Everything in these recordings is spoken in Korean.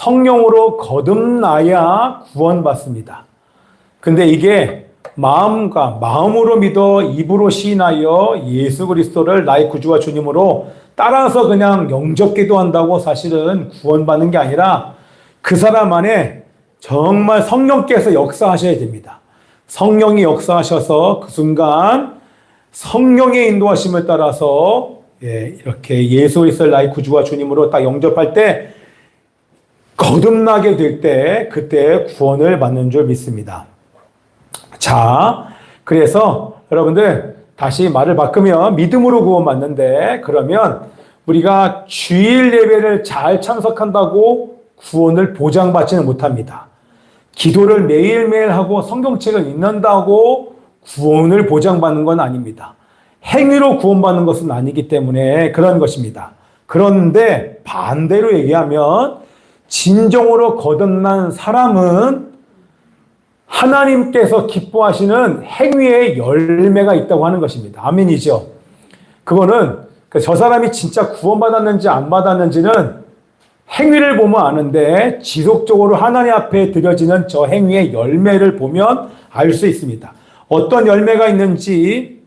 성령으로 거듭나야 구원받습니다. 근데 이게 마음으로 믿어 입으로 시인하여 예수 그리스도를 나의 구주와 주님으로 따라서 그냥 영접 기도한다고 사실은 구원받는 게 아니라 그 사람 안에 정말 성령께서 역사하셔야 됩니다. 성령이 역사하셔서 그 순간 성령의 인도하심을 따라서 이렇게 예수 그리스도를 나의 구주와 주님으로 딱 영접할 때 거듭나게 될 때 그때 구원을 받는 줄 믿습니다. 자, 그래서 여러분들 다시 말을 바꾸면 믿음으로 구원받는데 그러면 우리가 주일 예배를 잘 참석한다고 구원을 보장받지는 못합니다. 기도를 매일매일 하고 성경책을 읽는다고 구원을 보장받는 건 아닙니다. 행위로 구원받는 것은 아니기 때문에 그런 것입니다. 그런데 반대로 얘기하면 진정으로 거듭난 사람은 하나님께서 기뻐하시는 행위의 열매가 있다고 하는 것입니다. 아멘이죠. 그거는 저 사람이 진짜 구원받았는지 안 받았는지는 행위를 보면 아는데 지속적으로 하나님 앞에 드려지는 저 행위의 열매를 보면 알 수 있습니다. 어떤 열매가 있는지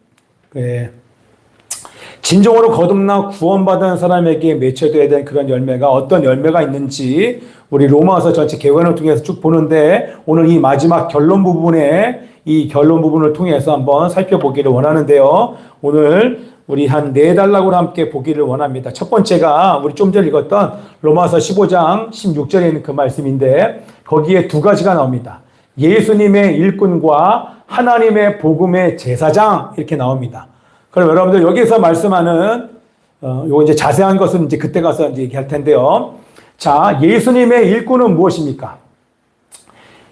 진정으로 거듭나 구원받은 사람에게 맺혀져야 되는 그런 열매가 어떤 열매가 있는지 우리 로마서 전체 개관을 통해서 쭉 보는데 오늘 이 마지막 결론 부분을 통해서 한번 살펴보기를 원하는데요. 오늘 우리 한 4단락으로 함께 보기를 원합니다. 첫 번째가 우리 좀 전에 읽었던 로마서 15장 16절에 있는 그 말씀인데 거기에 두 가지가 나옵니다. 예수님의 일꾼과 하나님의 복음의 제사장 이렇게 나옵니다. 그럼 여러분들 여기서 말씀하는 요거 이제 자세한 것은 이제 그때 가서 이제 얘기할 텐데요. 자, 예수님의 일꾼은 무엇입니까?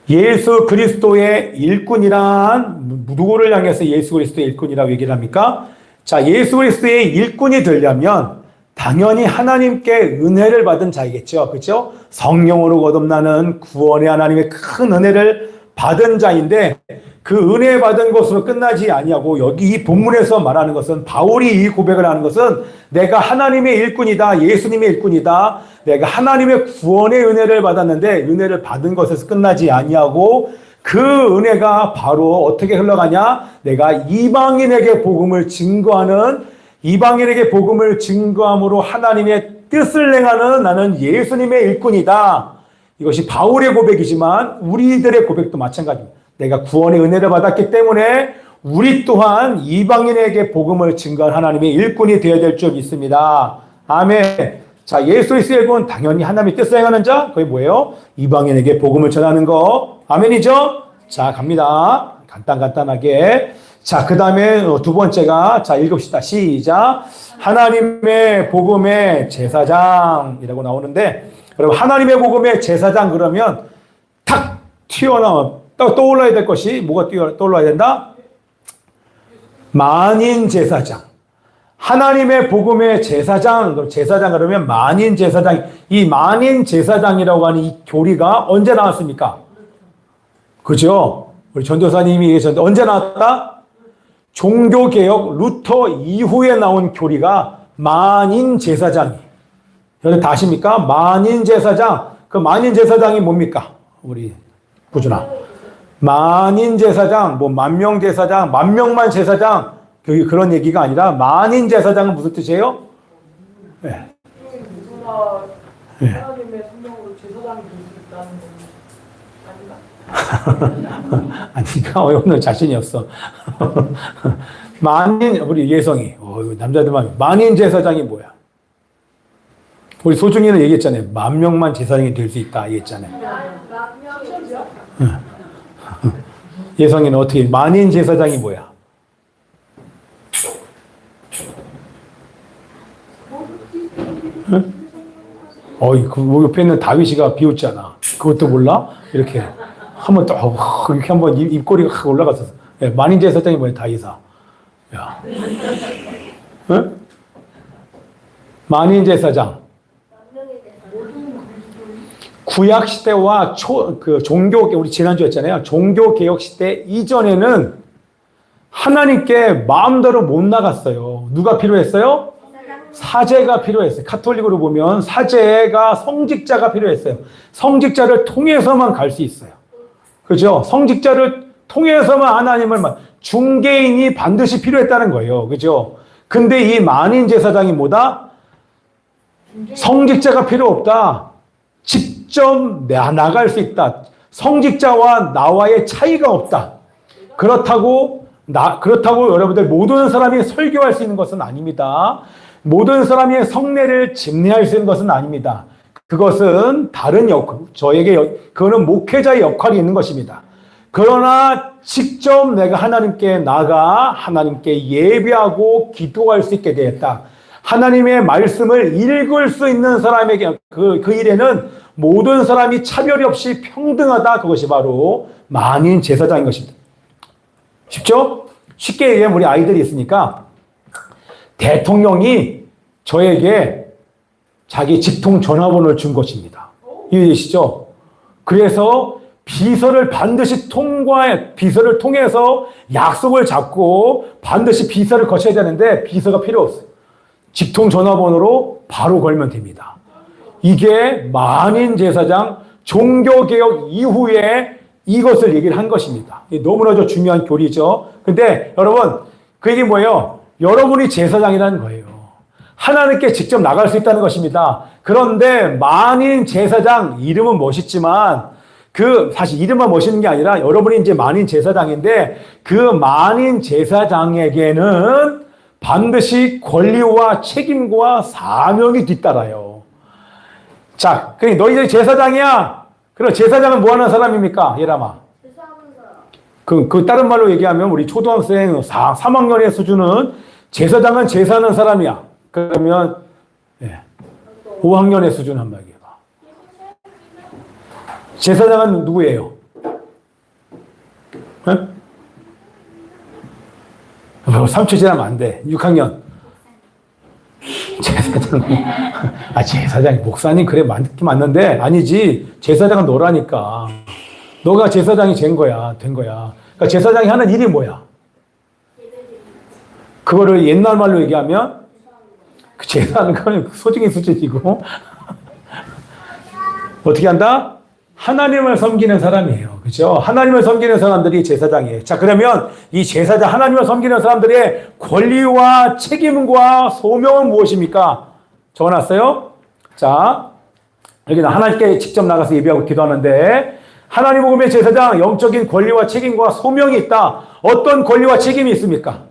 예수 그리스도의 일꾼이란 누구를 향해서 예수 그리스도의 일꾼이라고 얘기를 합니까? 자, 예수 그리스도의 일꾼이 되려면 당연히 하나님께 은혜를 받은 자이겠죠. 그렇죠? 성령으로 거듭나는 구원의 하나님의 큰 은혜를 받은 자인데 그 은혜 받은 것으로 끝나지 아니하고 여기 이 본문에서 말하는 것은 바울이 이 고백을 하는 것은 내가 하나님의 일꾼이다. 예수님의 일꾼이다. 내가 하나님의 구원의 은혜를 받았는데 은혜를 받은 것에서 끝나지 아니하고 그 은혜가 바로 어떻게 흘러가냐? 내가 이방인에게 복음을 증거함으로 하나님의 뜻을 행하는 나는 예수님의 일꾼이다. 이것이 바울의 고백이지만 우리들의 고백도 마찬가지입니다. 내가 구원의 은혜를 받았기 때문에 우리 또한 이방인에게 복음을 증거한 하나님의 일꾼이 되어야 될 줄 믿습니다. 아멘. 자, 예수 그리스도의 일꾼은 당연히 하나님의 뜻을 행하는 자, 그게 뭐예요? 이방인에게 복음을 전하는 거. 아멘이죠? 자, 갑니다. 간단하게. 자, 그 다음에 두 번째가, 자, 읽읍시다. 시작. 하나님의 복음의 제사장이라고 나오는데, 여러분, 하나님의 복음의 제사장 그러면 탁 튀어나와, 떠올라야 될 것이 뭐가 떠올라야 된다? 만인 제사장. 하나님의 복음의 제사장 그러면 만인 제사장. 이 만인 제사장이라고 하는 이 교리가 언제 나왔습니까? 그죠? 우리 전도사님이 얘기하셨는데 언제 나왔다? 종교개혁 루터 이후에 나온 교리가 만인 제사장이. 여러분 다 아십니까? 만인 제사장. 그 만인 제사장이 뭡니까? 우리 구준아. 만인 제사장, 뭐 만명 제사장, 만명만 제사장, 그런 얘기가 아니라 만인 제사장은 무슨 뜻이에요? 네. 하나님의 성령으로 제사장이 될 수 있다는 건 아닌가? 아니까 오늘 자신이 없어. 만인 우리 예성이 남자들만 만인 제사장이 뭐야? 우리 소중이는 얘기했잖아요. 만명만 제사장이 될 수 있다 얘기했잖아요. 예성이는 어떻게 만인 제사장이 뭐야? 응? 그 옆에 있는 다윗이가 비웃잖아. 그것도 몰라? 이렇게 한번 또 이렇게 한번 입꼬리가 확 올라갔었어. 야, 만인 제사장이 뭐야? 다윗아. 야, 응? 만인 제사장. 구약 시대와 우리 지난주에 했잖아요. 종교 개혁 시대 이전에는 하나님께 마음대로 못 나갔어요. 누가 필요했어요? 사제가 필요했어요. 카톨릭으로 보면 사제가 성직자가 필요했어요. 성직자를 통해서만 갈 수 있어요. 그죠? 성직자를 통해서만 하나님을 중개인이 반드시 필요했다는 거예요. 그죠? 근데 이 만인 제사장이 뭐다? 성직자가 필요 없다. 직접 나갈 수 있다. 성직자와 나와의 차이가 없다. 그렇다고 여러분들 모든 사람이 설교할 수 있는 것은 아닙니다. 모든 사람이 성례를 집례할 수 있는 것은 아닙니다. 그것은 다른 그거는 목회자의 역할이 있는 것입니다. 그러나 직접 내가 하나님께 나가 하나님께 예배하고 기도할 수 있게 되었다. 하나님의 말씀을 읽을 수 있는 사람에게 그 일에는 모든 사람이 차별이 없이 평등하다. 그것이 바로 만인 제사장인 것입니다. 쉽죠? 쉽게 얘기하면 우리 아이들이 있으니까 대통령이 저에게 자기 직통 전화번호를 준 것입니다. 이해되시죠? 그래서 비서를 반드시 비서를 통해서 약속을 잡고 반드시 비서를 거쳐야 되는데 비서가 필요 없어요. 직통 전화번호로 바로 걸면 됩니다. 이게 만인 제사장 종교개혁 이후에 이것을 얘기를 한 것입니다. 너무나도 중요한 교리죠. 근데 여러분, 그 얘기 뭐예요? 여러분이 제사장이라는 거예요. 하나님께 직접 나갈 수 있다는 것입니다. 그런데 만인 제사장 이름은 멋있지만 사실 이름만 멋있는 게 아니라 여러분이 이제 만인 제사장인데 그 만인 제사장에게는 반드시 권리와 책임과 사명이 뒤따라요. 자, 그러니까 너희들이 제사장이야. 그럼 제사장은 뭐 하는 사람입니까? 예람아. 그 다른 말로 얘기하면 우리 초등학생 3학년의 수준은 제사장은 제사하는 사람이야. 그러면 5학년의 수준 한번 얘기해봐. 제사장은 누구예요? 네? 3초 지나면 안 돼. 6학년. 제사장이 목사님 그래 맞긴 맞는데 아니지. 제사장은 너라니까. 너가 제사장이 된 거야. 그러니까 제사장이 하는 일이 뭐야? 그거를 옛날 말로 얘기하면 그 제사하는 건 소중히 수준이고 어떻게 한다? 하나님을 섬기는 사람이에요. 그죠? 하나님을 섬기는 사람들이 제사장이에요. 자, 그러면 이 제사장, 하나님을 섬기는 사람들의 권리와 책임과 소명은 무엇입니까? 적어놨어요? 자, 여기는 하나님께 직접 나가서 예배하고 기도하는데, 하나님 복음의 제사장, 영적인 권리와 책임과 소명이 있다. 어떤 권리와 책임이 있습니까?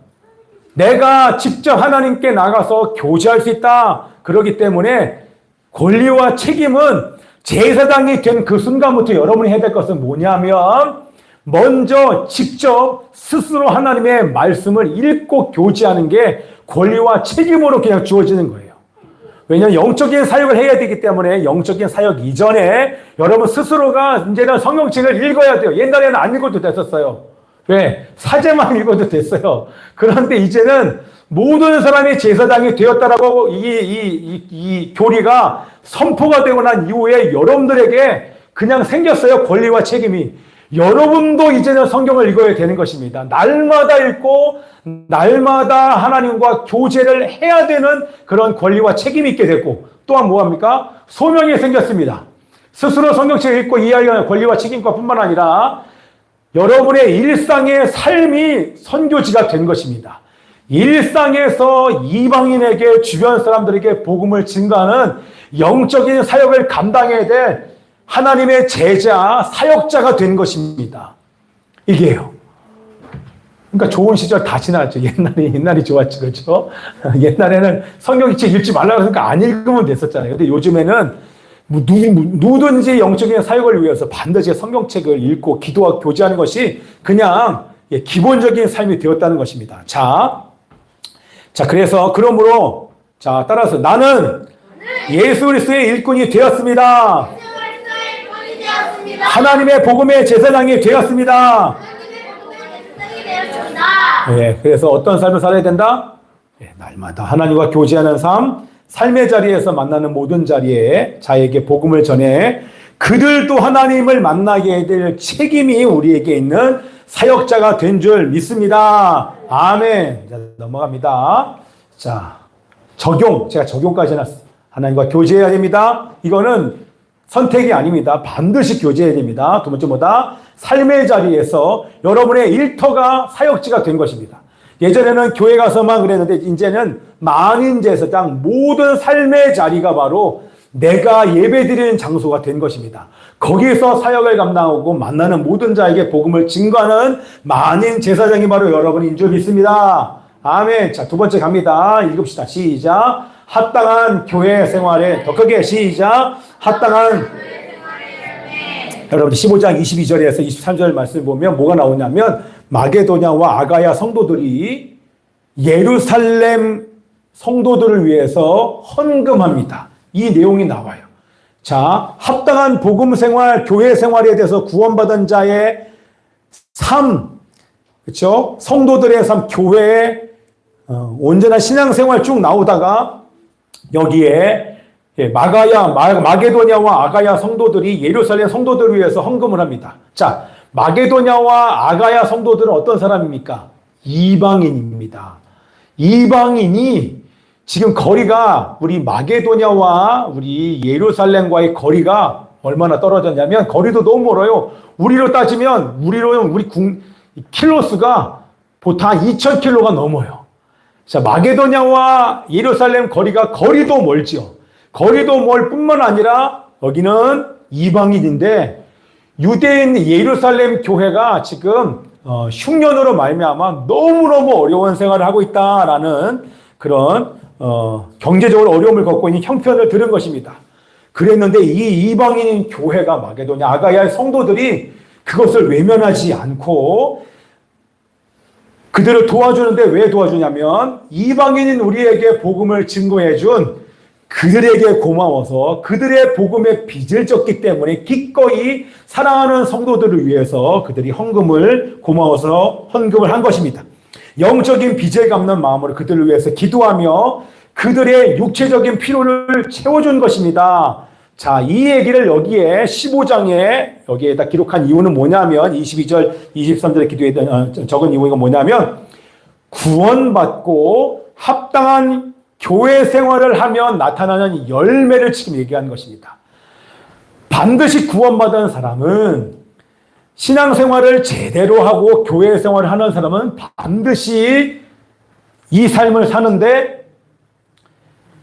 내가 직접 하나님께 나가서 교제할 수 있다. 그렇기 때문에 권리와 책임은 제사장이 된 그 순간부터 여러분이 해야 될 것은 뭐냐면 먼저 직접 스스로 하나님의 말씀을 읽고 교제하는 게 권리와 책임으로 그냥 주어지는 거예요. 왜냐하면 영적인 사역을 해야 되기 때문에 영적인 사역 이전에 여러분 스스로가 이제는 성경책을 읽어야 돼요. 옛날에는 안 읽어도 됐었어요. 왜? 사제만 읽어도 됐어요. 그런데 이제는 모든 사람이 제사장이 되었다라고 이 교리가 선포가 되고 난 이후에 여러분들에게 그냥 생겼어요. 권리와 책임이. 여러분도 이제는 성경을 읽어야 되는 것입니다. 날마다 읽고 날마다 하나님과 교제를 해야 되는 그런 권리와 책임이 있게 됐고 또한 뭐합니까? 소명이 생겼습니다. 스스로 성경책을 읽고 이해할 권리와 책임과 뿐만 아니라 여러분의 일상의 삶이 선교지가 된 것입니다. 일상에서 이방인에게 주변 사람들에게 복음을 증거하는 영적인 사역을 감당해야 될 하나님의 제자, 사역자가 된 것입니다. 이게요. 그러니까 좋은 시절 다 지났죠. 옛날이 좋았지, 그렇죠? 옛날에는 성경책 읽지 말라고 하니까 안 읽으면 됐었잖아요. 근데 요즘에는 누구든지 영적인 사역을 위해서 반드시 성경책을 읽고 기도와 교제하는 것이 그냥 기본적인 삶이 되었다는 것입니다. 자, 그러므로, 자, 따라서 나는 예수 그리스도의 일꾼이 되었습니다. 하나님의 복음의 제사장이 되었습니다. 예, 그래서 어떤 삶을 살아야 된다? 예, 날마다 하나님과 교제하는 삶, 삶의 자리에서 만나는 모든 자리에 자에게 복음을 전해 그들도 하나님을 만나게 될 책임이 우리에게 있는 사역자가 된 줄 믿습니다. 아멘. 자, 넘어갑니다. 자, 적용, 제가 적용까지 해놨어요. 하나님과 교제해야 됩니다. 이거는 선택이 아닙니다. 반드시 교제해야 됩니다. 두 번째 뭐다? 삶의 자리에서 여러분의 일터가 사역지가 된 것입니다. 예전에는 교회 가서만 그랬는데 이제는 만인 제사장 모든 삶의 자리가 바로 내가 예배드리는 장소가 된 것입니다. 거기에서 사역을 감당하고 만나는 모든 자에게 복음을 증거하는 만인 제사장이 바로 여러분인 줄 믿습니다. 아멘. 자, 두 번째 갑니다. 읽읍시다. 시작. 합당한 교회 생활에 더 크게 시작. 합당한 여러분 15장 22절에서 23절 말씀을 보면 뭐가 나오냐면 마게도냐와 아가야 성도들이 예루살렘 성도들을 위해서 헌금합니다. 이 내용이 나와요. 자, 합당한 복음 생활, 교회 생활에 대해서 구원받은 자의 삶, 그렇죠? 성도들의 삶, 교회의 온전한 신앙생활 쭉 나오다가 여기에 마게도냐와 아가야 성도들이 예루살렘 성도들을 위해서 헌금을 합니다. 자, 마게도냐와 아가야 성도들은 어떤 사람입니까? 이방인입니다. 이방인이 지금 거리가 우리 마게도냐와 우리 예루살렘과의 거리가 얼마나 떨어졌냐면 거리도 너무 멀어요. 우리로 따지면 우리 킬로수가 보통 2,000킬로가 넘어요. 자, 마게도냐와 예루살렘 거리도 멀지요. 거리도 멀 뿐만 아니라 여기는 이방인인데 유대인 예루살렘 교회가 지금 흉년으로 말미암아 너무너무 어려운 생활을 하고 있다라는 그런 경제적으로 어려움을 겪고 있는 형편을 들은 것입니다. 그랬는데 이 이방인 교회가 마게도냐 아가야의 성도들이 그것을 외면하지 않고 그들을 도와주는데 왜 도와주냐면 이방인인 우리에게 복음을 증거해 준 그들에게 고마워서 그들의 복음의 빚을 졌기 때문에 기꺼이 사랑하는 성도들을 위해서 그들이 고마워서 헌금을 한 것입니다. 영적인 빚을 갚는 마음으로 그들을 위해서 기도하며 그들의 육체적인 필요를 채워준 것입니다. 자, 이 얘기를 여기에 15장에 여기에다 기록한 이유는 뭐냐면 22절, 23절에 기도에 적은 이유가 뭐냐면 구원받고 합당한 교회 생활을 하면 나타나는 열매를 지금 얘기하는 것입니다. 반드시 구원받은 사람은 신앙생활을 제대로 하고 교회 생활을 하는 사람은 반드시 이 삶을 사는데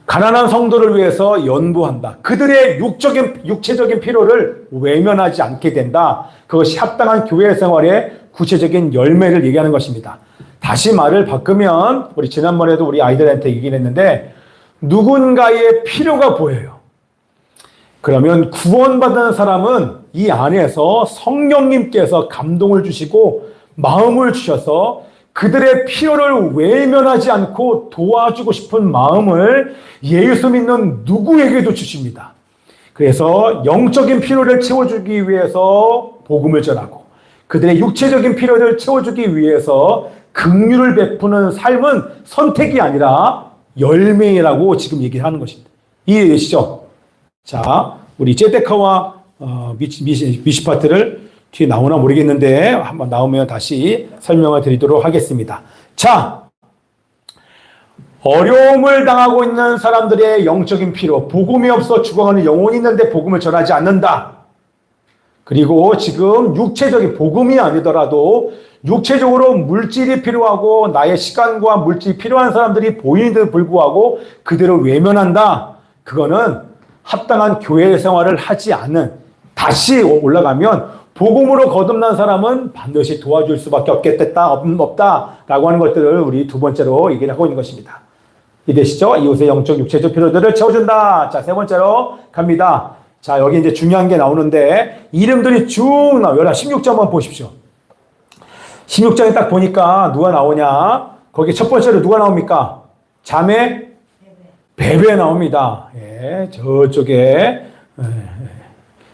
가난한 성도를 위해서 연부한다. 그들의 육체적인 필요를 외면하지 않게 된다. 그것이 합당한 교회 생활의 구체적인 열매를 얘기하는 것입니다. 다시 말을 바꾸면 우리 지난번에도 우리 아이들한테 얘기를 했는데 누군가의 필요가 보여요. 그러면 구원받은 사람은 이 안에서 성령님께서 감동을 주시고 마음을 주셔서 그들의 필요를 외면하지 않고 도와주고 싶은 마음을 예수 믿는 누구에게도 주십니다. 그래서 영적인 필요를 채워주기 위해서 복음을 전하고 그들의 육체적인 필요를 채워주기 위해서 긍휼을 베푸는 삶은 선택이 아니라 열매라고 지금 얘기하는 것입니다. 이해되시죠? 자, 우리 제데카와 미시파트를 뒤에 나오나 모르겠는데 한번 나오면 다시 설명을 드리도록 하겠습니다. 자, 어려움을 당하고 있는 사람들의 영적인 필요, 복음이 없어 죽어가는 영혼이 있는데 복음을 전하지 않는다. 그리고 지금 육체적인 복음이 아니더라도 육체적으로 물질이 필요하고 나의 시간과 물질이 필요한 사람들이 보이는데도 불구하고 그들을 외면한다. 그거는 합당한 교회 생활을 하지 않는, 다시 올라가면 복음으로 거듭난 사람은 반드시 도와줄 수밖에 없다라고 하는 것들을 우리 두 번째로 얘기를 하고 있는 것입니다. 이해되시죠? 이웃의 영적, 육체적 필요들을 채워준다. 자, 세 번째로 갑니다. 자, 여기 이제 중요한 게 나오는데 이름들이 쭉 나와요. 16장 한번 보십시오. 16장에 딱 보니까 누가 나오냐? 거기 첫 번째로 누가 나옵니까? 자매? 베베 나옵니다. 예, 저쪽에.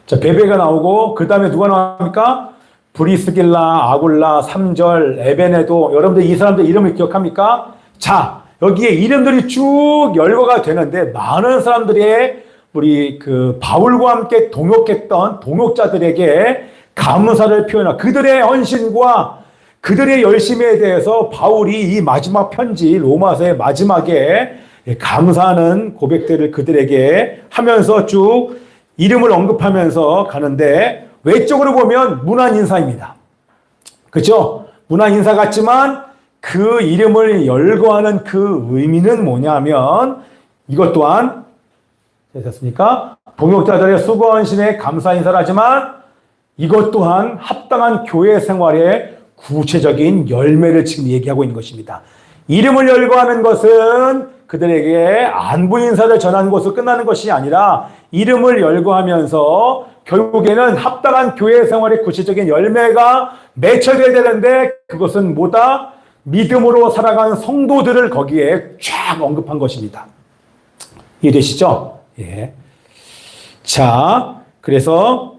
자, 베베가 나오고, 그 다음에 누가 나옵니까? 브리스길라, 아굴라, 3절, 에베네도. 여러분들 이 사람들 이름을 기억합니까? 자, 여기에 이름들이 쭉 열거가 되는데, 많은 사람들이 우리 바울과 함께 동역했던 동역자들에게 감사를 표현하고, 그들의 헌신과 그들의 열심에 대해서 바울이 이 마지막 편지, 로마서의 마지막에 감사하는 고백들을 그들에게 하면서 쭉 이름을 언급하면서 가는데 외적으로 보면 문안 인사입니다. 그렇죠? 문안 인사 같지만 그 이름을 열거하는 그 의미는 뭐냐면 이것 또한 되셨습니까? 동역자들의 수고 헌신에 감사 인사를 하지만 이것 또한 합당한 교회 생활의 구체적인 열매를 지금 얘기하고 있는 것입니다. 이름을 열거하는 것은 그들에게 안부 인사를 전하는 것으로 끝나는 것이 아니라 이름을 열거하면서 결국에는 합당한 교회 생활의 구체적인 열매가 맺혀져야 되는데 그것은 뭐다? 믿음으로 살아가는 성도들을 거기에 쫙 언급한 것입니다. 이해되시죠? 예. 자, 그래서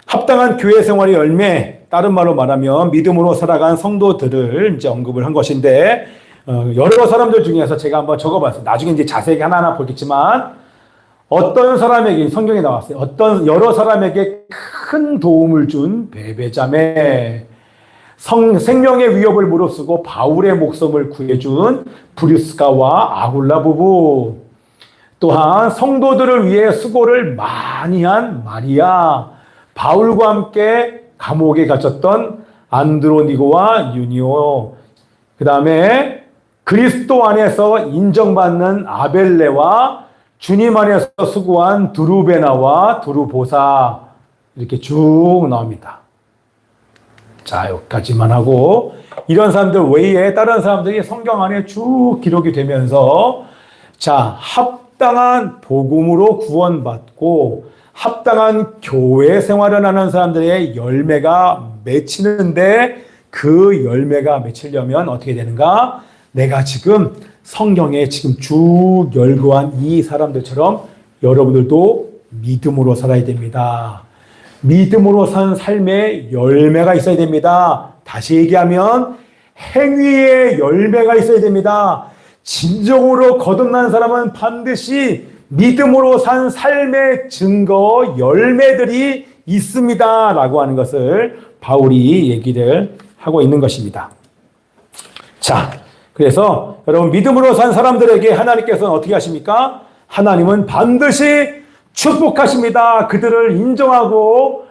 합당한 교회 생활의 열매, 다른 말로 말하면 믿음으로 살아간 성도들을 이제 언급을 한 것인데 여러 사람들 중에서 제가 한번 적어봤어요. 나중에 이제 자세히 하나하나 보겠지만 어떤 사람에게 성경에 나왔어요. 어떤 여러 사람에게 큰 도움을 준 베베자매, 생명의 위협을 무릅쓰고 바울의 목숨을 구해준 브리스가와 아굴라 부부, 또한 성도들을 위해 수고를 많이 한 마리아, 바울과 함께 감옥에 갇혔던 안드로니고와 유니오, 그 다음에 그리스도 안에서 인정받는 아벨레와 주님 안에서 수고한 두루베나와 두루보사, 이렇게 쭉 나옵니다. 자, 여기까지만 하고 이런 사람들 외에 다른 사람들이 성경 안에 쭉 기록이 되면서 자, 합당한 복음으로 구원받고 합당한 교회 생활을 하는 사람들의 열매가 맺히는데 그 열매가 맺히려면 어떻게 되는가? 내가 지금 성경에 지금 쭉 열거한 이 사람들처럼 여러분들도 믿음으로 살아야 됩니다. 믿음으로 사는 삶에 열매가 있어야 됩니다. 다시 얘기하면 행위의 열매가 있어야 됩니다. 진정으로 거듭난 사람은 반드시 믿음으로 산 삶의 증거, 열매들이 있습니다. 라고 하는 것을 바울이 얘기를 하고 있는 것입니다. 자, 그래서 여러분 믿음으로 산 사람들에게 하나님께서는 어떻게 하십니까? 하나님은 반드시 축복하십니다. 그들을 인정하고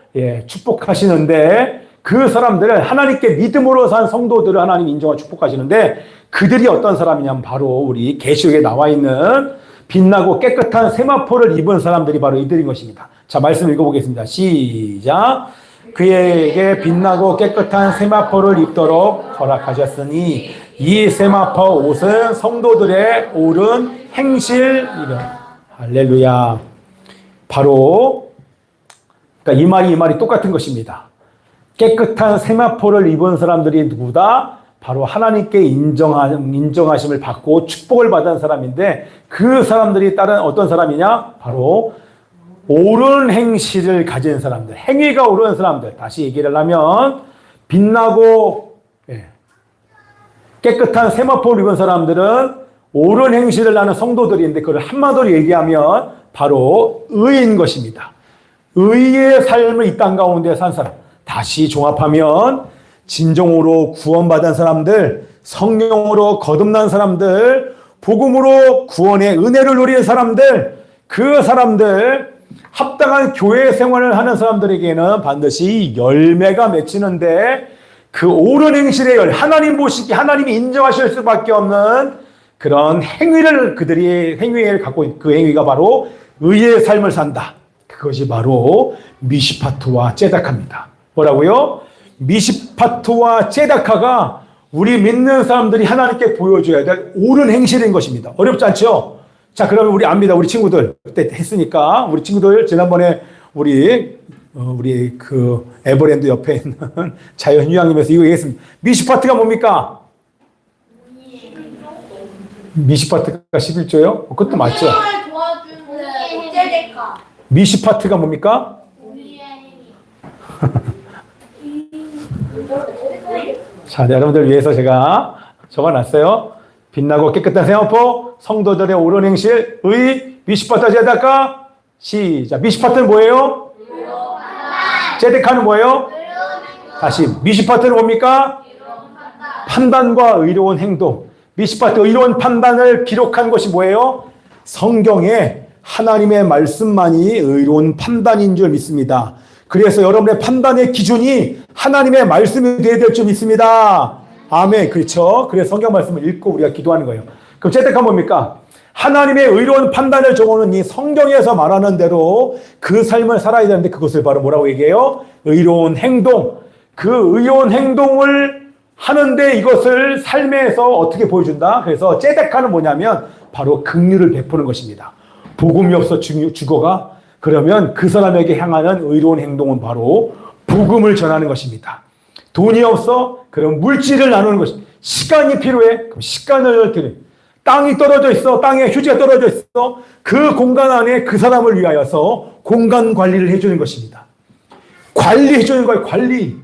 축복하시는데 그 사람들은 하나님께 믿음으로 산 성도들을 하나님 인정하고 축복하시는데 그들이 어떤 사람이냐면 바로 우리 계시록에 나와 있는 빛나고 깨끗한 세마포를 입은 사람들이 바로 이들인 것입니다. 자, 말씀 읽어보겠습니다. 시작. 그에게 빛나고 깨끗한 세마포를 입도록 허락하셨으니 이 세마포 옷은 성도들의 옳은 행실이라. 할렐루야. 바로 그러니까 이 말이 똑같은 것입니다. 깨끗한 세마포를 입은 사람들이 누구다? 바로 하나님께 인정하심을 받고 축복을 받은 사람인데 그 사람들이 다른 어떤 사람이냐? 바로 옳은 행실을 가진 사람들, 행위가 옳은 사람들. 다시 얘기를 하면 빛나고 깨끗한 세마포를 입은 사람들은 옳은 행실을 하는 성도들인데 그걸 한마디로 얘기하면 바로 의인 것입니다. 의의 삶을 이 땅 가운데 산 사람. 다시 종합하면 진정으로 구원받은 사람들, 성령으로 거듭난 사람들, 복음으로 구원의 은혜를 누리는 사람들, 그 사람들, 합당한 교회 생활을 하는 사람들에게는 반드시 열매가 맺히는데 그 옳은 행실의 하나님 보시기, 하나님이 인정하실 수밖에 없는 그런 행위를 그들이 행위를 갖고 그 행위가 바로 의의 삶을 산다. 그것이 바로 미시파트와 제다카입니다. 뭐라고요? 미시파트와 제다카가 우리 믿는 사람들이 하나님께 보여줘야 될 옳은 행실인 것입니다. 어렵지 않죠? 자, 그러면 우리 압니다. 우리 친구들 그때 했으니까 우리 친구들 지난번에 우리 그 에버랜드 옆에 있는 자연휴양림에서 이거 얘기했습니다. 미시파트가 뭡니까? 미시파트가 11조요? 그것도 맞죠? 미시파트가 뭡니까? 자, 여러분들 위해서 제가 적어놨어요. 빛나고 깨끗한 세마포, 성도들의 옳은 행실, 의, 미시파트 제다카. 시작. 미시파트는 뭐예요? 제데카는 뭐예요? 다시 미시파트는 뭡니까? 판단과 의로운 행동. 미시파트 의로운 판단을 기록한 것이 뭐예요? 성경에 하나님의 말씀만이 의로운 판단인 줄 믿습니다. 그래서 여러분의 판단의 기준이 하나님의 말씀이 되어야 될 줄 믿습니다. 아멘. 그렇죠? 그래서 성경 말씀을 읽고 우리가 기도하는 거예요. 그럼 채택한 뭡니까? 하나님의 의로운 판단을 적어놓은 이 성경에서 말하는 대로 그 삶을 살아야 되는데 그것을 바로 뭐라고 얘기해요? 의로운 행동. 그 의로운 행동을 하는데 이것을 삶에서 어떻게 보여준다? 그래서 째데카는 뭐냐면 바로 긍휼을 베푸는 것입니다. 복음이 없어 죽어가? 그러면 그 사람에게 향하는 의로운 행동은 바로 복음을 전하는 것입니다. 돈이 없어? 그럼 물질을 나누는 것입니다. 시간이 필요해? 그럼 시간을 드리는. 땅이 떨어져 있어. 땅에 휴지가 떨어져 있어. 그 공간 안에 그 사람을 위하여서 공간 관리를 해주는 것입니다. 관리해주는 거예요. 관리.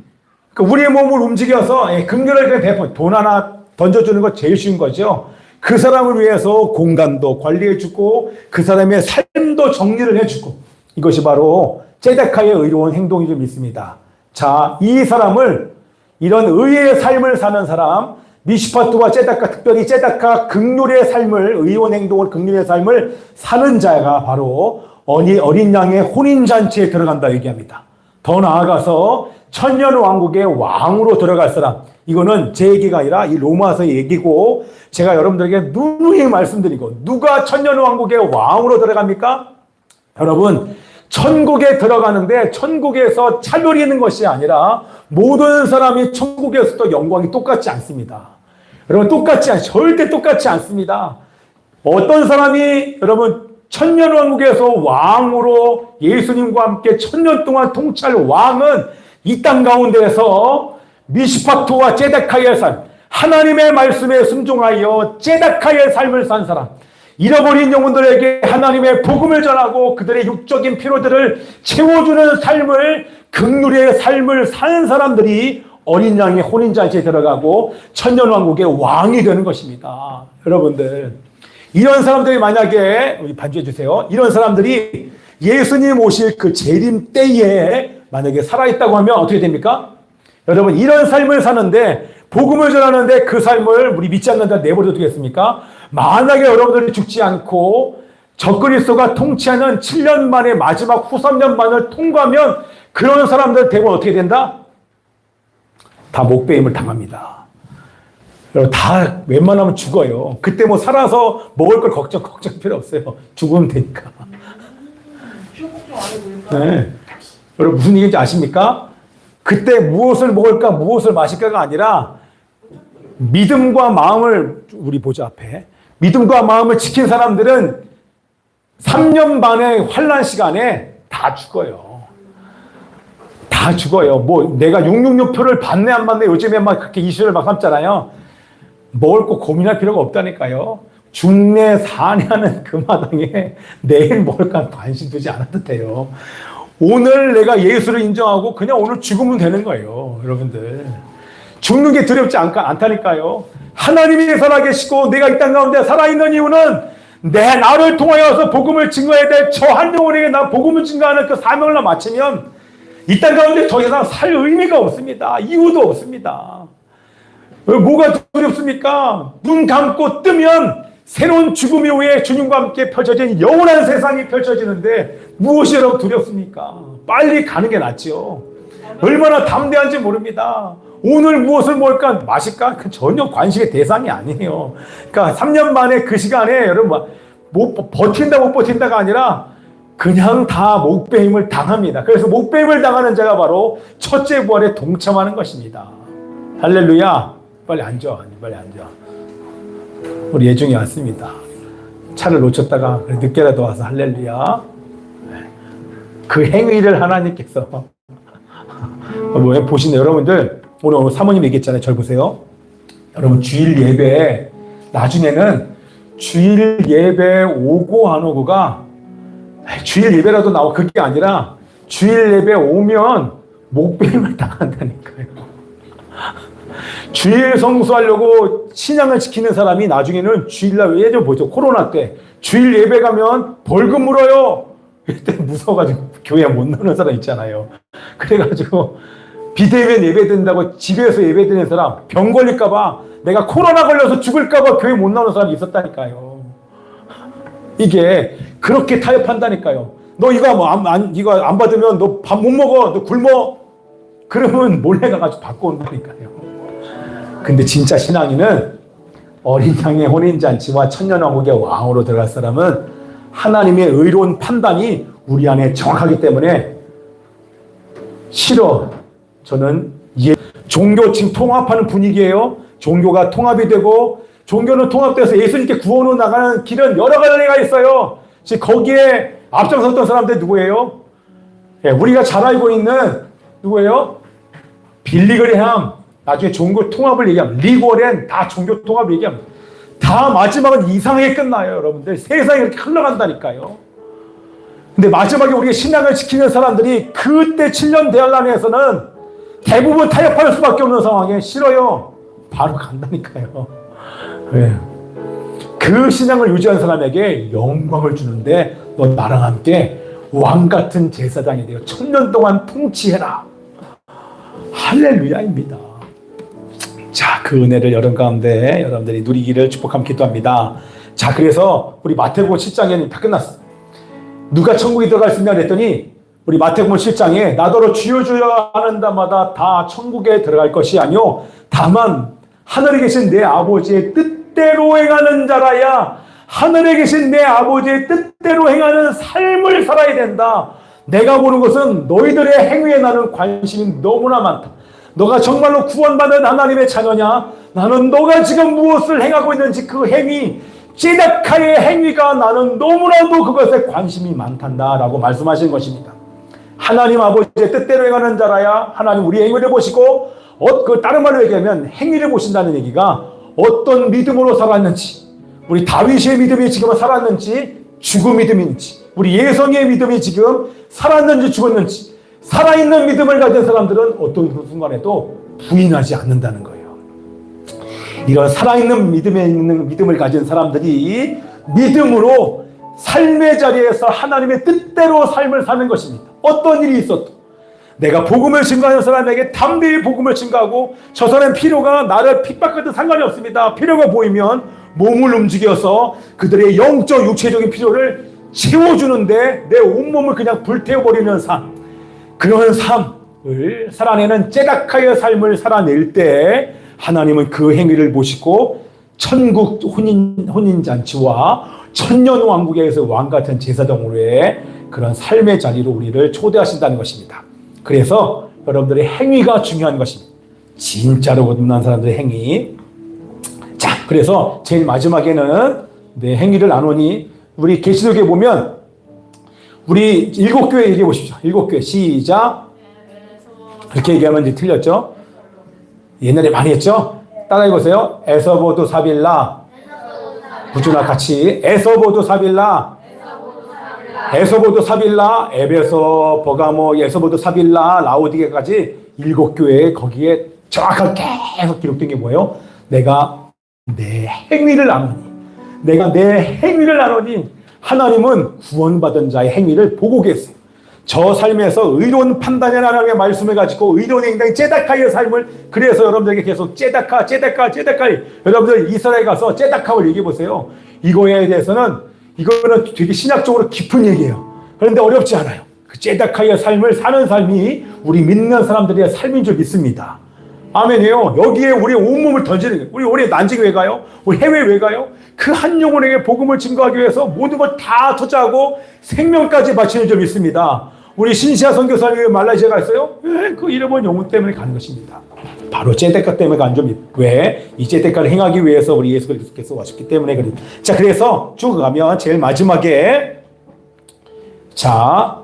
그러니까 우리의 몸을 움직여서 긍휼을 베푸는 돈 하나 던져주는 거 제일 쉬운 거죠. 그 사람을 위해서 공간도 관리해주고 그 사람의 삶도 정리를 해주고 이것이 바로 째데카의 의로운 행동이 좀 있습니다. 자, 이 사람을 이런 의의 삶을 사는 사람 미시파트와 째데카 특별히 째데카 긍휼의 삶을 의로운 행동을 긍휼의 삶을 사는 자가 바로 어린 양의 혼인잔치에 들어간다 얘기합니다. 더 나아가서 천년왕국의 왕으로 들어갈 사람 이거는 제 얘기가 아니라 이 로마서의 얘기고 제가 여러분들에게 누누이 말씀드리고 누가 천년왕국의 왕으로 들어갑니까? 여러분 천국에 들어가는데 천국에서 차별이 있는 것이 아니라 모든 사람이 천국에서도 영광이 똑같지 않습니다. 여러분 절대 똑같지 않습니다. 어떤 사람이 여러분 천년왕국에서 왕으로 예수님과 함께 천년 동안 통치할 왕은 이 땅 가운데에서 미시파트와 째데카의 삶, 하나님의 말씀에 순종하여 째데카의 삶을 산 사람, 잃어버린 영혼들에게 하나님의 복음을 전하고 그들의 육적인 필요들을 채워주는 삶을 긍휼의 삶을 사는 사람들이 어린 양의 혼인잔치에 들어가고 천년왕국의 왕이 되는 것입니다. 여러분들 이런 사람들이 만약에 우리 반주해 주세요. 이런 사람들이 예수님 오실 그 재림 때에 만약에 살아있다고 하면 어떻게 됩니까? 여러분 이런 삶을 사는데 복음을 전하는데 그 삶을 우리 믿지 않는다 내버려 두겠습니까? 만약에 여러분들이 죽지 않고 적그리스도가 통치하는 7년 만에 마지막 후 3년 만을 통과하면 그런 사람들 대부분 어떻게 된다? 다 목배임을 당합니다. 여러분 다 웬만하면 죽어요. 그때 뭐 살아서 먹을 걸 걱정 필요 없어요. 죽으면 되니까. 네. 여러분 무슨 얘기인지 아십니까? 그때 무엇을 먹을까 무엇을 마실까가 아니라 믿음과 마음을 우리 보자 앞에 믿음과 마음을 지킨 사람들은 3년 반의 환난 시간에 다 죽어요. 다 죽어요. 뭐 내가 666표를 받네 안 받네 요즘에 막 그렇게 이슈를 막 삼잖아요. 먹을 거 고민할 필요가 없다니까요. 죽네 사네 하는 그 마당에 내일 먹을까 관심 두지 않아도 돼요. 오늘 내가 예수를 인정하고 그냥 오늘 죽으면 되는 거예요. 여러분들 죽는 게 두렵지 않다니까요. 하나님이 살아계시고 내가 이 땅 가운데 살아있는 이유는 나를 통하여서 복음을 증거해야 될 저 한 영혼에게 나 복음을 증거하는 그 사명을 마치면 이 땅 가운데 더 이상 살 의미가 없습니다. 이유도 없습니다. 뭐가 두렵습니까? 눈 감고 뜨면 새로운 죽음 이후에 주님과 함께 펼쳐진 영원한 세상이 펼쳐지는데 무엇이 여러분 두렵습니까? 빨리 가는 게 낫죠. 얼마나 담대한지 모릅니다. 오늘 무엇을 먹을까 마실까? 전혀 관심의 대상이 아니에요. 그러니까 3년 만에 그 시간에 여러분 못 버틴다 못 버틴다가 아니라 그냥 다 목배임을 당합니다. 그래서 목배임을 당하는 자가 바로 첫째 부활에 동참하는 것입니다. 할렐루야. 빨리 앉아. 빨리 앉아. 우리 예중이 왔습니다. 차를 놓쳤다가 늦게라도 와서 할렐루야. 그 행위를 하나님께서 보시는 여러분들 오늘 사모님 얘기했잖아요. 절 보세요. 여러분 주일 예배 나중에는 주일 예배 오고 안 오고가 주일 예배라도 나오고 그게 아니라 주일 예배 오면 목배임을 당한다니까요. 주일 성수하려고 신앙을 지키는 사람이 나중에는 주일날 예전 보죠. 코로나 때 주일 예배 가면 벌금 물어요. 그때 무서워가지고 교회 못 나오는 사람 있잖아요. 그래가지고 비대면 예배드린다고 집에서 예배드리는 사람, 병 걸릴까봐, 내가 코로나 걸려서 죽을까봐 교회 못 나오는 사람이 있었다니까요. 이게 그렇게 타협한다니까요. 너 이거 이거 안 받으면 너 밥 못 먹어, 너 굶어. 그러면 몰래 가가지고 받고 온다니까요. 근데 진짜 신앙인은 어린 양의 혼인잔치와 천년왕국의 왕으로 들어갈 사람은 하나님의 의로운 판단이 우리 안에 정확하기 때문에 싫어. 저는 종교 지금 통합하는 분위기예요. 종교가 통합이 되고 종교는 통합돼서 예수님께 구원으로 나가는 길은 여러 가지가 있어요. 지금 거기에 앞장섰던 사람들 누구예요? 우리가 잘 알고 있는 누구예요? 빌리그레함. 나중에 종교 통합을 얘기하면 리고렌 다 종교 통합을 얘기하면 다 마지막은 이상하게 끝나요. 여러분들 세상이 그렇게 흘러간다니까요. 근데 마지막에 우리가 신앙을 지키는 사람들이 그때 7년 대환란에서는 대부분 타협할 수밖에 없는 상황에 싫어요. 바로 간다니까요. 네. 그 신앙을 유지한 사람에게 영광을 주는데 너 나랑 함께 왕같은 제사장이 되어 1000년 동안 통치해라. 할렐루야입니다. 자, 그 은혜를 여러분 가운데 여러분들이 누리기를 축복함 기도합니다. 자, 그래서 우리 마태복음 7장에는 다 끝났어. 누가 천국에 들어갈 수 있냐 그랬더니 우리 마태복음 7장에 나더러 주여 주여 하는 자마다 다 천국에 들어갈 것이 아니요 다만 하늘에 계신 내 아버지의 뜻대로 행하는 자라야 하늘에 계신 내 아버지의 뜻대로 행하는 삶을 살아야 된다. 내가 보는 것은 너희들의 행위에 나는 관심이 너무나 많다. 너가 정말로 구원받은 하나님의 자녀냐? 나는 너가 지금 무엇을 행하고 있는지 그 행위, 제다카의 행위가 나는 너무나도 그것에 관심이 많단다 라고 말씀하신 것입니다. 하나님 아버지의 뜻대로 행하는 자라야 하나님 우리 행위를 보시고 그 다른 말로 얘기하면 행위를 보신다는 얘기가 어떤 믿음으로 살았는지, 우리 다윗의 믿음이 지금 살았는지 죽은 믿음인지, 우리 예성의 믿음이 지금 살았는지 죽었는지, 살아있는 믿음을 가진 사람들은 어떤 순간에도 부인하지 않는다는 거예요. 이런 살아있는 믿음을 가진 사람들이 믿음으로 삶의 자리에서 하나님의 뜻대로 삶을 사는 것입니다. 어떤 일이 있어도 내가 복음을 증거하는 사람에게 담대히 복음을 증거하고 저 사람 필요가 나를 핍박해도 상관이 없습니다. 필요가 보이면 몸을 움직여서 그들의 영적 육체적인 필요를 채워주는데 내 온몸을 그냥 불태워버리는 삶, 그런 삶을 살아내는 제다카의 삶을 살아낼 때 하나님은 그 행위를 보시고 천국 혼인잔치와 천년왕국에서 왕같은 제사장으로의 그런 삶의 자리로 우리를 초대하신다는 것입니다. 그래서 여러분들의 행위가 중요한 것입니다. 진짜로 거듭난 사람들의 행위. 자, 그래서 제일 마지막에는 내 행위를 나누니 우리 계시록에 보면 우리 7교회 얘기해 보십시오. 7교회 시작. 이렇게 얘기하면 이제 틀렸죠? 옛날에 많이 했죠? 따라해 보세요. 에서보두 사빌라. 부주나 같이 에서보두 사빌라. 에서보두 사빌라, 에베소, 버가모, 에서보두 사빌라, 라오디게까지 7교회에 거기에 정확하게 계속 기록된 게 뭐예요? 내가 내 행위를 나누니, 내가 내 행위를 나누니 하나님은 구원받은 자의 행위를 보고 계세요. 저 삶에서 의로운 판단의 하나님의 말씀을 가지고 의로운 행동, 제다카의 삶을, 그래서 여러분들에게 계속 제다카, 여러분들 이스라엘 가서 제다카를 얘기해 보세요. 이거에 대해서는 이거는 되게 신학적으로 깊은 얘기예요. 그런데 어렵지 않아요. 그 제다카의 삶을 사는 삶이 우리 믿는 사람들의 삶인 줄 믿습니다. 아멘이에요. 여기에 우리 온몸을 던지는 거예요. 우리 올해 난징 왜 가요? 우리 해외 왜 가요? 그 한 영혼에게 복음을 증거하기 위해서 모든 걸 다 투자하고 생명까지 바치는 줄 믿습니다. 우리 신시아 선교사님이 말라이시아가 있어요? 그 이름은 영혼 때문에 가는 것입니다. 바로 제데카 때문에 가는 줄 믿고, 왜? 이 제데카를 행하기 위해서 우리 예수 그리스도께서 오셨기 때문에 그립니다. 자, 그래서 쭉 가면 제일 마지막에, 자,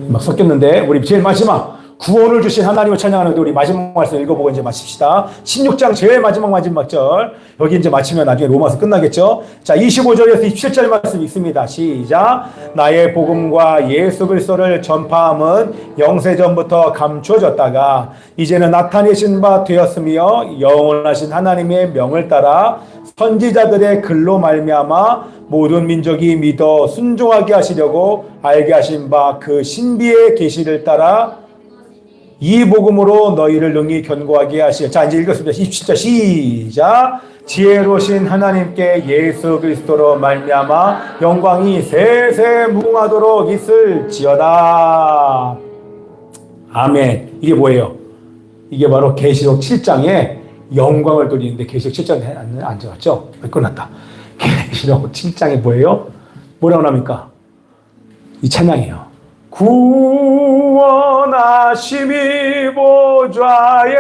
막 섞였는데 우리 제일 마지막 구원을 주신 하나님을 찬양하는데 우리 마지막 말씀 읽어보고 이제 마칩시다. 16장 제일 마지막 절. 여기 이제 마치면 나중에 로마서 끝나겠죠. 자, 25절에서 27절 말씀 읽습니다. 시작. 나의 복음과 예수 그리스도를 전파함은 영세전부터 감추어졌다가 이제는 나타내신 바 되었으며 영원하신 하나님의 명을 따라 선지자들의 글로 말미암아 모든 민족이 믿어 순종하게 하시려고 알게 하신 바 그 신비의 계시를 따라 이 복음으로 너희를 능히 견고하게 하시오. 자, 이제 읽었습니다. 27절 시작. 지혜로우신 하나님께 예수 그리스도로 말미암아 영광이 세세 무궁하도록 있을지어다. 아멘. 이게 뭐예요? 이게 바로 계시록 7장에 영광을 돌리는데 계시록 7장에 안 적었죠? 끝났다. 계시록 7장에 뭐예요? 뭐라고 합니까? 이 찬양이에요. 구원하심이 보좌에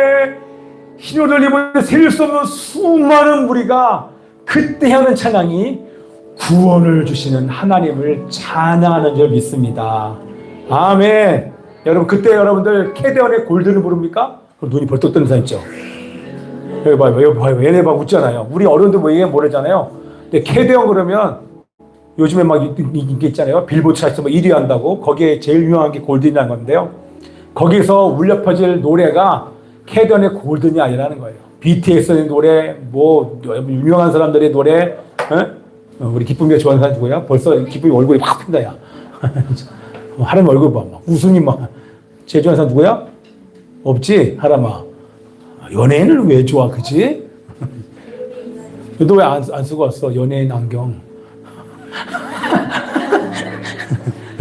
흰옷을 입은 셀 수 없는 수많은 무리가 그때 하는 찬양이 구원을 주시는 하나님을 찬양하는 줄 믿습니다. 아멘. 여러분 그때 여러분들 캐데언의 골든을 부릅니까? 눈이 벌떡 뜨는 사람 있죠. 여기 봐요. 얘네 막 웃잖아요. 우리 어른들 뭐 얘기 모르잖아요. 근데 캐데언 그러면 요즘에 막 인기 있잖아요. 빌보드 차트에서 뭐 1위 한다고. 거기에 제일 유명한 게 골든이라는 건데요. 거기서 울려 퍼질 노래가 캐던의 골든이 아니라는 거예요. BTS의 노래, 뭐 유명한 사람들의 노래, 우리 기쁨이가 좋아하는 사람 누구야? 벌써 기쁨이 얼굴이 확 핀다, 야. 하람 얼굴 봐. 막 웃음이 막. 제일 좋아하는 사람 누구야? 없지? 하람아. 연예인을 왜 좋아, 그치? 너 왜 안 쓰고 왔어? 연예인 안경.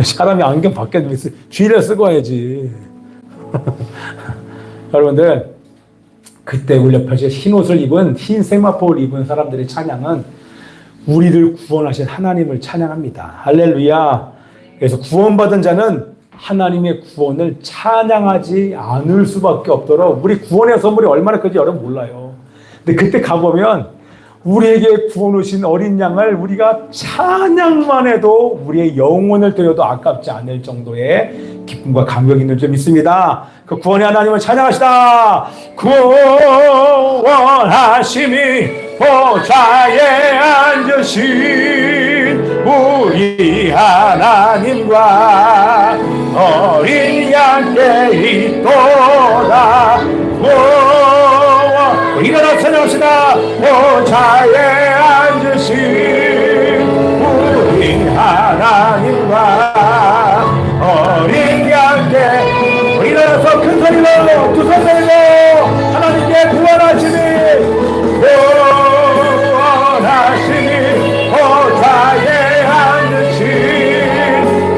사람이 안경 밖에 쥐를 쓰고 와야지. 여러분들 그때 울려 펴진 흰 옷을 입은 흰 세마포를 입은 사람들의 찬양은 우리를 구원하신 하나님을 찬양합니다. 할렐루야. 그래서 구원받은 자는 하나님의 구원을 찬양하지 않을 수밖에 없도록 우리 구원의 선물이 얼마나 큰지 여러분 몰라요. 근데 그때 가보면 우리에게 구원 오신 어린 양을 우리가 찬양만 해도 우리의 영혼을 드려도 아깝지 않을 정도의 기쁨과 감격이 있는 줄 믿습니다. 그 구원의 하나님을 찬양하시다. 구원하심이 보좌에 앉으신 우리 하나님과 어린 양께 있도다. 일어나 찬양합시다. 보좌에 앉으신 우리 하나님과 어린 양께 일어나서 큰 소리로 두 손 들고 하나님께 구원하시니 보좌에 앉으신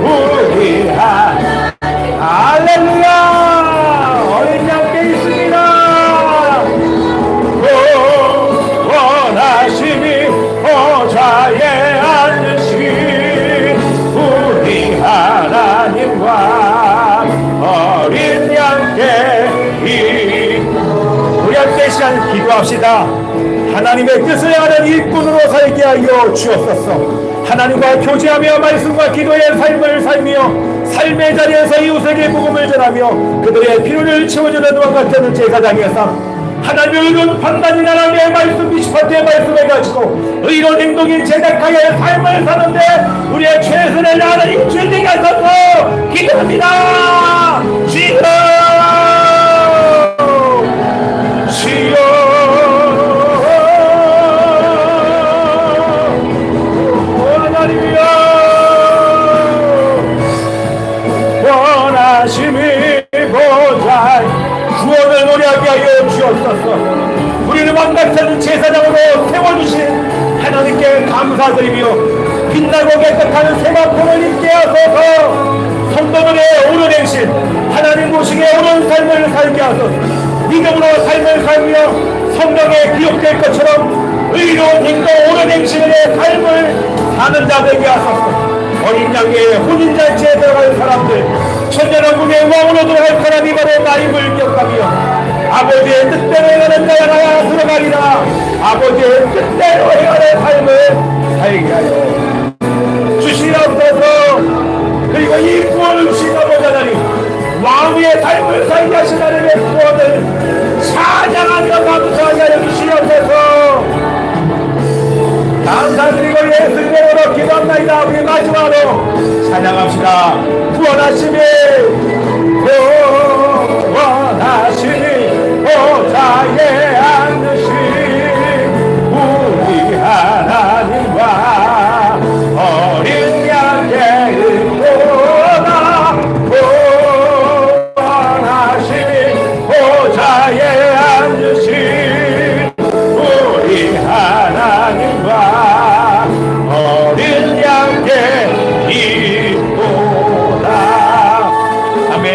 우리 할렐루야. 어린 양께 있습니다. 구원하심이 보좌에 앉으신 우리 하나님과 어린 양께 우리 함께 시간 기도합시다. 하나님의 뜻을 아는 일꾼으로 살게 하여 주옵소서. 하나님과 교제하며 말씀과 기도의 삶을 살며 삶의 자리에서 이웃에게 복음을 전하며 그들의 필요를 채워주는 것과 같은 제사장의 삶, 하나님의 의로운 판단이 하나님의 말씀, 미시파트의 말씀을 가지고 의로운 행동이 제작하여 삶을 사는데 우리의 최선을 다하는 일주일 되게 하소서. 기도합니다. 주여 주여 하나님이여 원하심이 보좌 구원을 노래하게 하여 주옵소서. 우리를 완벽한 제사장으로 세워주신 하나님께 감사드리며 빛나고 깨끗한 세마포를 입게 하소서. 성도들의 옳은 행실 하나님 보시기에 옳은 삶을 살게 하소서. 믿음으로 삶을 살며 성경에 기록될 것처럼 의로운 행동 옳은 행실의 삶을 사는 자 되게 하소서. 어린 양의 혼인잔치에 들어갈 사람들, 천년왕국의 왕으로 들어갈 사람이 바로 나임을 기억하며 아버지의 뜻대로 행하는 자가 나야 들어가리라. 아버지의 뜻대로 행하는 삶을 살게 하여 주시옵소서. 그리고 이 구원을 주신 아버지 하나님, 왕의 삶을 살게 하신 하나님의 구원을 찬양하며 감사하게 하여 주시옵소서. 감사드리고 예수님의 이름으로 기도합니다. 우리 마지막으로 찬양합시다. 구원하심이 보좌에 앉으신 우리 하나님과 어린 양의 보다 구원하심이 보좌에 앉으신 우리 하나님과 어린 양의 이보다. 아멘.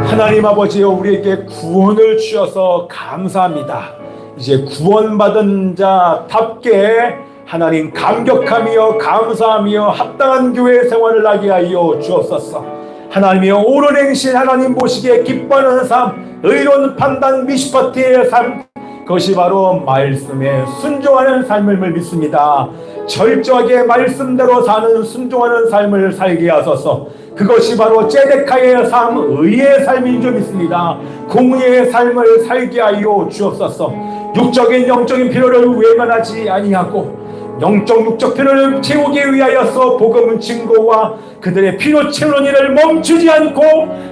하나님 아버지여, 우리에게 구원을 주셔서 감사합니다. 이제 구원받은 자답게 하나님 감격하며 감사하며 합당한 교회 생활을 하게 하여 주옵소서. 하나님이여, 옳은 행실 하나님 보시기에 기뻐하는 삶, 의로운 판단 미시퍼티의 삶, 그것이 바로 말씀에 순종하는 삶을 믿습니다. 철저하게 말씀대로 사는 순종하는 삶을 살게 하소서. 그것이 바로 제데카의 삶, 의의 삶인 줄 믿습니다. 공의의 삶을 살게 하여 주옵소서. 육적인 영적인 필요를 외면하지 아니하고 영적 육적 필요를 채우기 위하여서 복음 증거와 그들의 필요 채우는 일을 멈추지 않고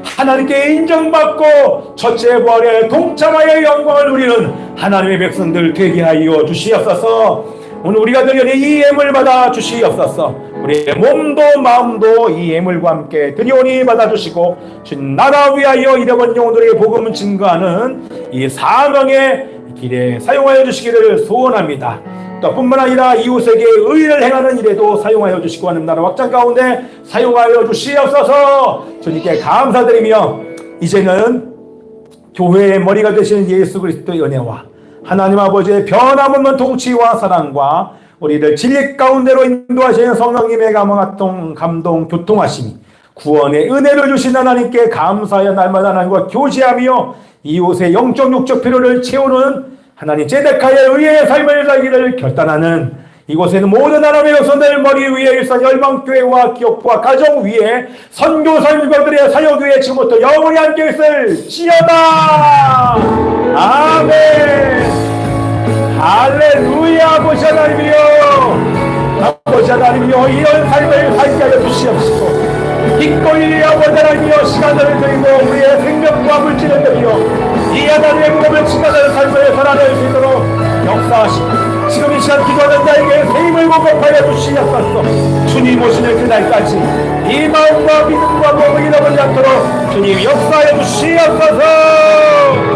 하나님께 인정받고 첫째 부활에 동참하여 영광을 누리는 하나님의 백성들 되게 하여 주시옵소서. 오늘 우리가 드리는 이 예물 받아 주시옵소서. 우리의 몸도 마음도 이 예물과 함께 드리오니 받아주시고 주 나라 위하여 잃어버린 영혼들에게 복음을 증거하는 이 사명의 길에 사용하여 주시기를 소원합니다. 또 뿐만 아니라 이웃에게 의를 행하는 일에도 사용하여 주시고 하는 나라 확장 가운데 사용하여 주시옵소서. 주님께 감사드리며 이제는 교회의 머리가 되시는 예수 그리스도의 은혜와 하나님 아버지의 변함없는 통치와 사랑과 우리를 진리 가운데로 인도하시는 성령님의 감동 교통하심이 구원의 은혜를 주신 하나님께 감사하여 날마다 하나님과 교제하며 이웃의 영적 육적 필요를 채우는 하나님 제데카의 의의 삶을 살기를 결단하는 이곳에는 모든 하나님의 백성들 머리 위에 일선 열방교회와 기업과 가정 위에 선교 설교들의 사역 위에 지금부터 영원히 함께 있을지어다. 아멘. 할렐루야. 아버지 하나님이여, 아버지 하나님이여, 이런 삶을 살게 하여 주시옵시고 기꺼이 아버지 하나님이여 시간을 드리고 우리의 생명과 물질을 드리며 이 하나님의 복음을 증거하는 삶을 살아낼 수 있도록 역사하시고 지금 이 시간 기도하는 자에게 새 힘을 공급하여 주시옵소서. 주님 오시는 그날까지 이 마음과 믿음과 몸을 잃어버리지 않도록 주님 역사하여 주시옵소서.